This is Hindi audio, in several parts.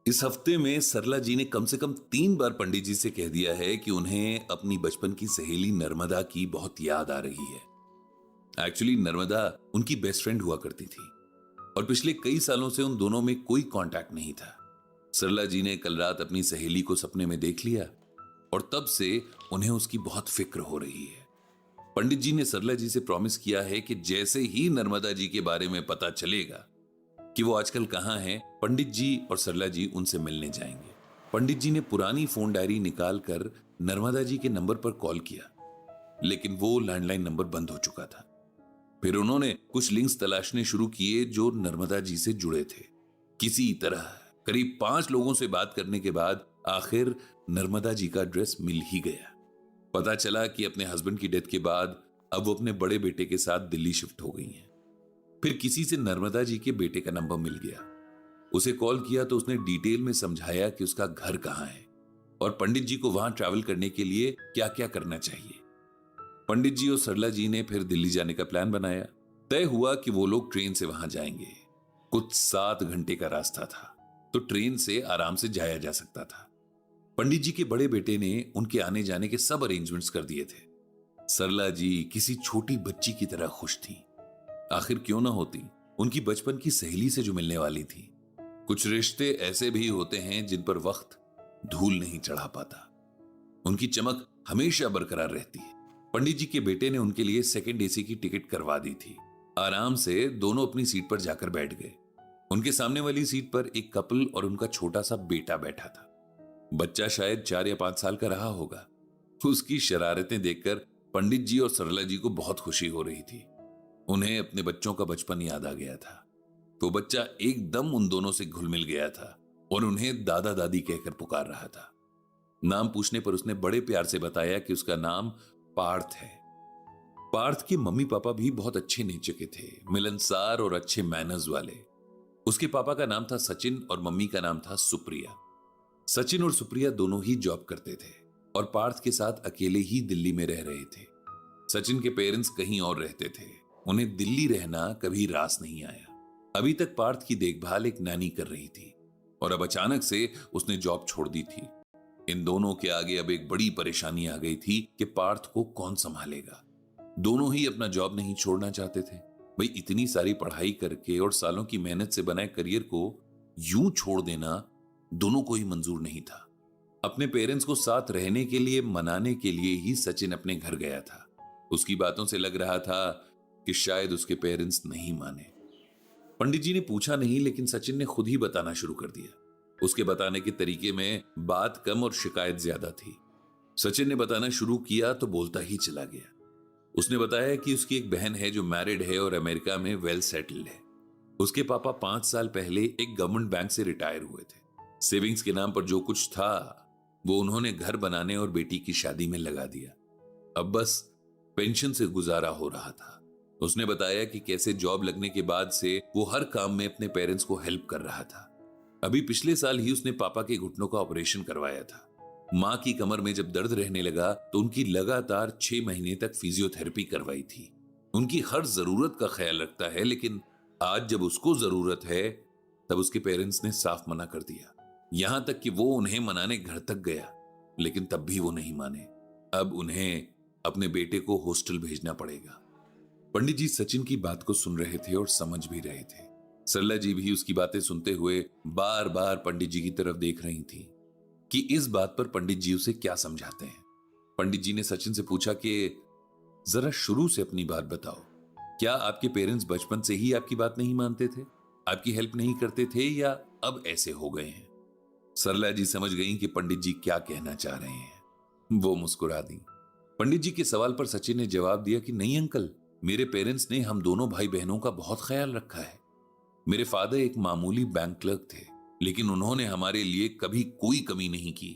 इस हफ्ते में सरला जी ने कम से कम 3 बार पंडित जी से कह दिया है कि उन्हें अपनी बचपन की सहेली नर्मदा की बहुत याद आ रही है। एक्चुअली नर्मदा उनकी बेस्ट फ्रेंड हुआ करती थी और पिछले कई सालों से उन दोनों में कोई कांटेक्ट नहीं था। सरला जी ने कल रात अपनी सहेली को सपने में देख लिया और तब से उन्हें उसकी बहुत फिक्र हो रही है। पंडित जी ने सरला जी से प्रॉमिस किया है कि जैसे ही नर्मदा जी के बारे में पता चलेगा कि वो आजकल कहां हैं, पंडित जी और सरला जी उनसे मिलने जाएंगे। पंडित जी ने पुरानी फोन डायरी निकालकर नर्मदा जी के नंबर पर कॉल किया, लेकिन वो लैंडलाइन नंबर बंद हो चुका था। फिर उन्होंने कुछ लिंक्स तलाशने शुरू किए जो नर्मदा जी से जुड़े थे। किसी तरह करीब 5 लोगों से बात करने के बाद आखिर नर्मदा जी का एड्रेस मिल ही गया। पता चला कि अपने हस्बैंड की डेथ के बाद अब वो अपने बड़े बेटे के साथ दिल्ली शिफ्ट हो गई हैं। फिर किसी से नर्मदा जी के बेटे का नंबर मिल गया। उसे कॉल किया तो उसने डिटेल में समझाया कि उसका घर कहां है और पंडित जी को वहां ट्रैवल करने के लिए क्या क्या करना चाहिए। पंडित जी और सरला जी ने फिर दिल्ली जाने का प्लान बनाया। तय हुआ कि वो लोग ट्रेन से वहां जाएंगे। कुछ 7 घंटे का रास्ता था, तो ट्रेन से आराम से जाया जा सकता था। पंडित जी के बड़े बेटे ने उनके आने जाने के सब अरेंजमेंट्स कर दिए थे। सरला जी किसी छोटी बच्ची की तरह खुश थी। आखिर क्यों ना होती, उनकी बचपन की सहेली से जो मिलने वाली थी। कुछ रिश्ते ऐसे भी होते हैं जिन पर वक्त धूल नहीं चढ़ा पाता, उनकी चमक हमेशा बरकरार रहती है। पंडित जी के बेटे ने उनके लिए सेकंड एसी की टिकट करवा दी थी। आराम से दोनों अपनी सीट पर जाकर बैठ गए। उनके सामने वाली सीट पर एक कपल और उनका छोटा सा बेटा बैठा था। बच्चा शायद 4 या 5 साल का रहा होगा। उसकी शरारतें देखकर पंडित जी और सरला जी को बहुत खुशी हो रही थी। उन्हें अपने बच्चों का बचपन याद आ गया था। तो बच्चा एकदम उन दोनों से घुल मिल गया था और उन्हें दादा दादी कहकर पुकार रहा था। नाम पूछने पर उसने बड़े प्यार से बताया कि उसका नाम पार्थ है। पार्थ के मम्मी पापा भी बहुत अच्छे नेचर के थे, मिलनसार और अच्छे मैनर्स वाले। उसके पापा का नाम था सचिन और मम्मी का नाम था सुप्रिया। सचिन और सुप्रिया दोनों ही जॉब करते थे और पार्थ के साथ अकेले ही दिल्ली में रह रहे थे। सचिन के पेरेंट्स कहीं और रहते थे। उन्हें दिल्ली रहना कभी रास नहीं आया। अभी तक पार्थ की देखभाल एक नानी कर रही थी और अब अचानक से उसने जॉब छोड़ दी थी। इन दोनों के आगे अब एक बड़ी परेशानी आ गई थी कि पार्थ को कौन संभालेगा। दोनों ही अपना जॉब नहीं छोड़ना चाहते थे। भाई, इतनी सारी पढ़ाई करके और सालों की मेहनत से बनाए करियर को यूं छोड़ देना दोनों को ही मंजूर नहीं था। अपने पेरेंट्स को साथ रहने के लिए मनाने के लिए ही सचिन अपने घर गया था। उसकी बातों से लग रहा था कि शायद उसके पेरेंट्स नहीं माने। पंडित जी ने पूछा नहीं, लेकिन सचिन ने खुद ही बताना शुरू कर दिया। उसके बताने के तरीके में बात कम और शिकायत ज्यादा थी। सचिन ने बताना शुरू किया तो बोलता ही चला गया। उसने बताया कि उसकी एक बहन है जो मैरिड है और अमेरिका में वेल सेटल्ड है। उसके पापा 5 साल पहले एक गवर्नमेंट बैंक से रिटायर हुए थे। सेविंग्स के नाम पर जो कुछ था वो उन्होंने घर बनाने और बेटी की शादी में लगा दिया। अब बस पेंशन से गुजारा हो रहा था। उसने बताया कि कैसे जॉब लगने के बाद से वो हर काम में अपने पेरेंट्स को हेल्प कर रहा था। अभी पिछले साल ही उसने पापा के घुटनों का ऑपरेशन करवाया था। मां की कमर में जब दर्द रहने लगा तो उनकी लगातार 6 महीने तक फिजियोथेरेपी करवाई थी। उनकी हर जरूरत का ख्याल रखता है, लेकिन आज जब उसको जरूरत है तब उसके पेरेंट्स ने साफ मना कर दिया। यहां तक कि वो उन्हें मनाने घर तक गया, लेकिन तब भी वो नहीं माने। अब उन्हें अपने बेटे को हॉस्टल भेजना पड़ेगा। पंडित जी सचिन की बात को सुन रहे थे और समझ भी रहे थे। सरला जी भी उसकी बातें सुनते हुए बार बार पंडित जी की तरफ देख रही थी कि इस बात पर पंडित जी उसे क्या समझाते हैं। पंडित जी ने सचिन से पूछा कि जरा शुरू से अपनी बात बताओ। क्या आपके पेरेंट्स बचपन से ही आपकी बात नहीं मानते थे, आपकी हेल्प नहीं करते थे, या अब ऐसे हो गए हैं? सरला जी समझ गई कि पंडित जी क्या कहना चाह रहे हैं। वो मुस्कुरा दी। पंडित जी के सवाल पर सचिन ने जवाब दिया कि नहीं अंकल, मेरे पेरेंट्स ने हम दोनों भाई बहनों का बहुत ख्याल रखा है। मेरे फादर एक मामूली बैंक क्लर्क थे, लेकिन उन्होंने हमारे लिए कभी कोई कमी नहीं की।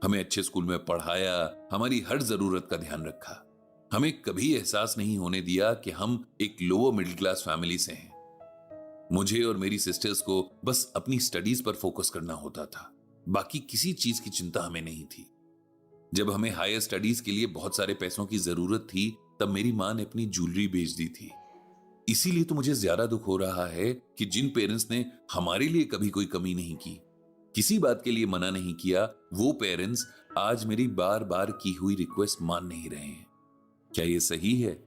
हमें अच्छे स्कूल में पढ़ाया, हमारी हर जरूरत का ध्यान रखा। हमें कभी एहसास नहीं होने दिया कि हम एक लोअर मिडिल क्लास फैमिली से हैं। मुझे और मेरी सिस्टर्स को बस अपनी स्टडीज पर फोकस करना होता था। बाकी किसी चीज की चिंता हमें नहीं थी। जब हमें हायर स्टडीज के लिए बहुत सारे पैसों की जरूरत थी, तब मेरी मां ने अपनी ज्वेलरी बेच दी थी। इसीलिए तो मुझे ज्यादा दुख हो रहा है कि जिन पेरेंट्स ने हमारे लिए कभी कोई कमी नहीं की, किसी बात के लिए मना नहीं किया, वो पेरेंट्स आज मेरी बार बार की हुई रिक्वेस्ट मान नहीं रहे हैं। क्या ये सही है?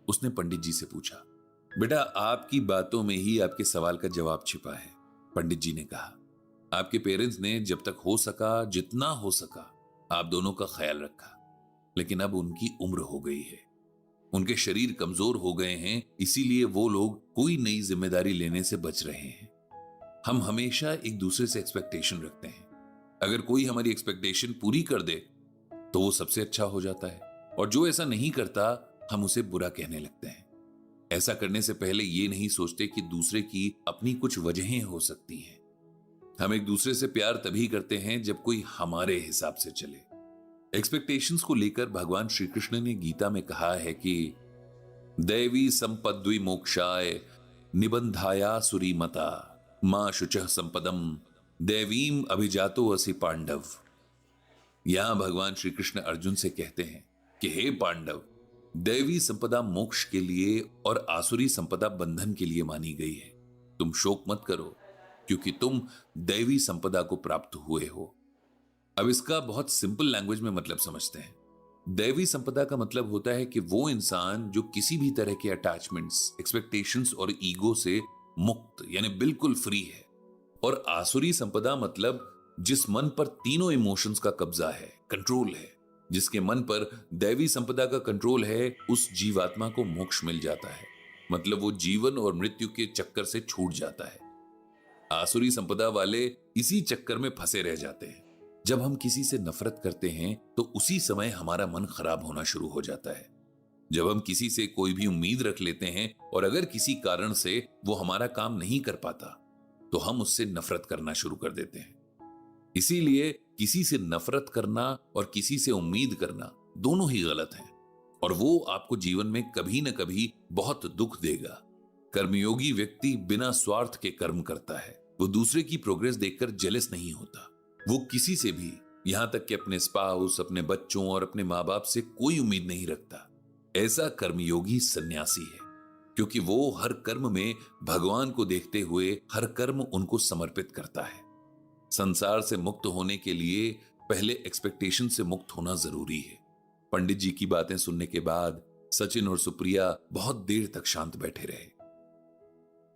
उसने पंडित जी से पूछा। बेटा, आपकी बातों में ही आपके सवाल का जवाब छिपा है, पंडित जी ने कहा। आपके पेरेंट्स ने जब तक हो सका, जितना हो सका, आप दोनों का ख्याल रखा, लेकिन अब उनकी उम्र हो गई है, उनके शरीर कमजोर हो गए हैं, इसीलिए वो लोग कोई नई जिम्मेदारी लेने से बच रहे हैं। हम हमेशा एक दूसरे से एक्सपेक्टेशन रखते हैं। अगर कोई हमारी एक्सपेक्टेशन पूरी कर दे तो वो सबसे अच्छा हो जाता है, और जो ऐसा नहीं करता हम उसे बुरा कहने लगते हैं। ऐसा करने से पहले ये नहीं सोचते कि दूसरे की अपनी कुछ वजहें हो सकती हैं। हम एक दूसरे से प्यार तभी करते हैं जब कोई हमारे हिसाब से चले। एक्सपेक्टेशंस को लेकर भगवान श्री कृष्ण ने गीता में कहा है कि दैवी संपद्वि मोक्षाय निबंधाया सुरीमता मां शुचः संपदम दैवीम अभिजातो असि पांडव। यहां भगवान श्री कृष्ण अर्जुन से कहते हैं कि हे पांडव, दैवी संपदा मोक्ष के लिए और आसुरी संपदा बंधन के लिए मानी गई है। तुम शोक मत करो, क्योंकि तुम दैवी संपदा को प्राप्त हुए हो। अब इसका बहुत सिंपल लैंग्वेज में मतलब समझते हैं। दैवी संपदा का मतलब होता है कि वो इंसान जो किसी भी तरह के अटैचमेंट्स, एक्सपेक्टेशंस और ईगो से मुक्त, यानी बिल्कुल फ्री है। और आसुरी संपदा मतलब जिस मन पर तीनों इमोशंस का कब्जा है, कंट्रोल है, जिसके मन पर दैवी संपदा का कंट्रोल है, उस जीवात्मा को मोक्ष मिल जाता है। मतलब वो जीवन और मृत्यु के चक्कर से छूट जाता है। आसुरी संपदा वाले इसी चक्कर में फंसे रह जाते हैं। जब हम किसी से नफरत करते हैं तो उसी समय हमारा मन खराब होना शुरू हो जाता है। जब हम किसी से कोई भी उम्मीद रख लेते हैं और अगर किसी कारण से वो हमारा काम नहीं कर पाता तो हम उससे नफरत करना शुरू कर देते हैं। इसीलिए किसी से नफरत करना और किसी से उम्मीद करना दोनों ही गलत हैं, और वो आपको जीवन में कभी न कभी बहुत दुख देगा। कर्मयोगी व्यक्ति बिना स्वार्थ के कर्म करता है। वो दूसरे की प्रोग्रेस देखकर जेलस नहीं होता। वो किसी से भी, यहां तक कि अपने स्पाउस, अपने बच्चों और अपने मां बाप से कोई उम्मीद नहीं रखता। ऐसा कर्मयोगी सन्यासी है, क्योंकि वो हर कर्म में भगवान को देखते हुए हर कर्म उनको समर्पित करता है। संसार से मुक्त होने के लिए पहले एक्सपेक्टेशन से मुक्त होना जरूरी है। पंडित जी की बातें सुनने के बाद सचिन और सुप्रिया बहुत देर तक शांत बैठे रहे।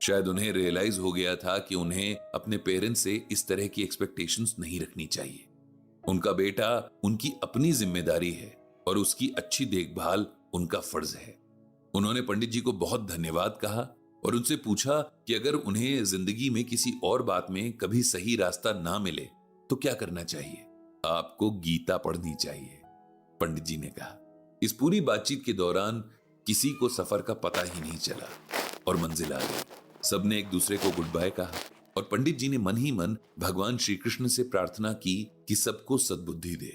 शायद उन्हें रियलाइज हो गया था कि उन्हें अपने पेरेंट्स से इस तरह की एक्सपेक्टेशंस नहीं रखनी चाहिए। उनका बेटा उनकी अपनी जिम्मेदारी है और उसकी अच्छी देखभाल उनका फर्ज है। उन्होंने पंडित जी को बहुत धन्यवाद कहा और उनसे पूछा कि अगर उन्हें जिंदगी में किसी और बात में कभी सही रास्ता ना मिले तो क्या करना चाहिए। आपको गीता पढ़नी चाहिए, पंडित जी ने कहा। इस पूरी बातचीत के दौरान किसी को सफर का पता ही नहीं चला और मंजिल आ गई। सबने एक दूसरे को गुड बाय कहा और पंडित जी ने मन ही मन भगवान श्री कृष्ण से प्रार्थना की कि सबको सद्बुद्धि दे।